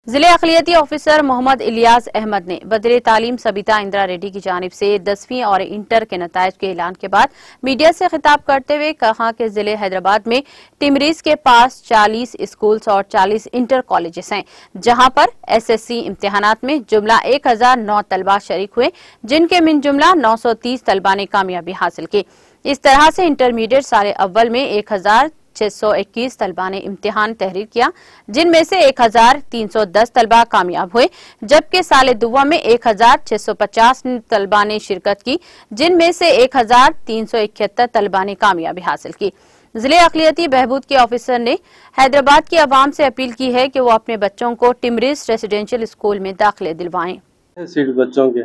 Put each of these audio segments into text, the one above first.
जिले अखिलियती ऑफिसर मोहम्मद इलियास अहमद ने वज़ीर तालीम सबिता इंदिरा रेड्डी की जानिब से 10वीं और इंटर के नताइज के ऐलान के बाद मीडिया से खिताब करते हुए कहा कि जिले हैदराबाद में टिमरीज के पास 40 स्कूल्स और 40 इंटर कॉलेजेस हैं, जहां पर SSC इम्तिहानात में जुमला 1009 तलबा शरीक हुए, जिनके मिन जुमला 930 तलबा ने कामयाबी हासिल की। इस तरह से इंटरमीडिएट साल अव्वल में 1621 तलबा ने इम्तिहान तहरीर किया, जिनमें से 1310 तलबा कामयाब हुए, जबकि साल दुआ में 1650 तलबा ने शिरकत की, जिनमें से 1371 तलबा ने कामयाबी हासिल की। जिले अखिलियती बहबूद के ऑफिसर ने हैदराबाद की आवाम से अपील की है कि वो अपने बच्चों को टिमरीज रेसिडेंशियल स्कूल में दाखिले दिलवाएं। सीट बच्चों के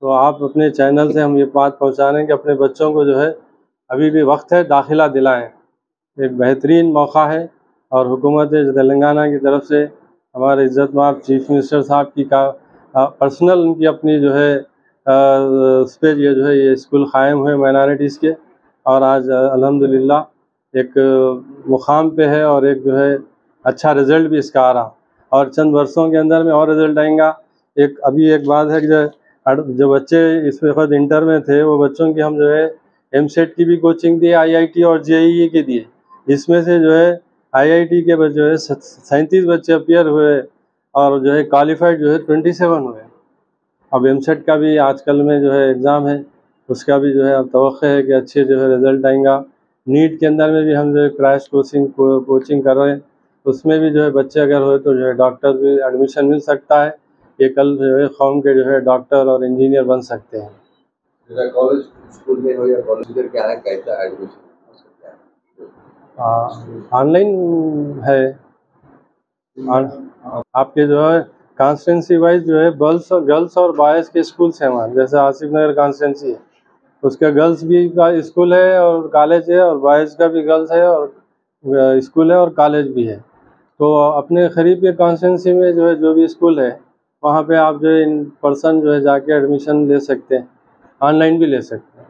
तो आप अपने चैनल से हम ये बात पहुंचा रहे हैं कि अपने बच्चों को जो है अभी भी वक्त है, दाखिला दिलाएं। एक बेहतरीन मौका है और हुकूमत तेलंगाना की तरफ से हमारे इज़्ज़तमाब चीफ मिनिस्टर साहब की पर्सनल उनकी अपनी जो है उस पर ये जो है ये स्कूल कायम हुए माइनॉरिटीज़ के, और आज अल्हम्दुलिल्लाह एक मुकाम पे है और एक जो है अच्छा रिज़ल्ट भी इसका आ रहा, और चंद वर्षों के अंदर में और रिज़ल्ट आएगा। अभी एक बात है कि जो बच्चे इस वक्त इंटर में थे वो बच्चों की हम जो है MSET की भी कोचिंग दी, IIT और JEE की दी। इसमें से जो है IIT के जो है 37 बच्चे अपियर हुए और जो है क्वालिफाइड जो है 27 हुए। अब MSET का भी आजकल में जो है एग्ज़ाम है, उसका भी जो है अब तवक्को है कि अच्छे जो है रिज़ल्ट आएगा। नीट के अंदर में भी हम जो है क्रैश कोचिंग कर रहे हैं, उसमें भी जो है बच्चे अगर हो तो जो है डॉक्टर भी एडमिशन मिल सकता है। ये कल जो है कौम के जो है डॉक्टर और इंजीनियर बन सकते हैं। कॉलेज स्कूल में हो या कॉलेज क्या है, कैसा एडमिशन हो सकता है? ऑनलाइन है। आपके जो है कॉन्स्टिट्यूंसी वाइज जो है गर्ल्स और बॉयज़ के स्कूल्स हैं वहाँ, जैसे आसिफ नगर कॉन्स्टिट्यूंसी है, उसका गर्ल्स भी का स्कूल है और कॉलेज है, और बॉयज़ का भी गर्ल्स है और स्कूल है और कॉलेज भी है। तो अपने करीब के कॉन्स्टिट्यूंसी में जो है जो भी स्कूल है वहाँ पे आप जो है इन पर्सन जो है जाके एडमिशन ले सकते हैं, ऑनलाइन भी ले सकते हैं।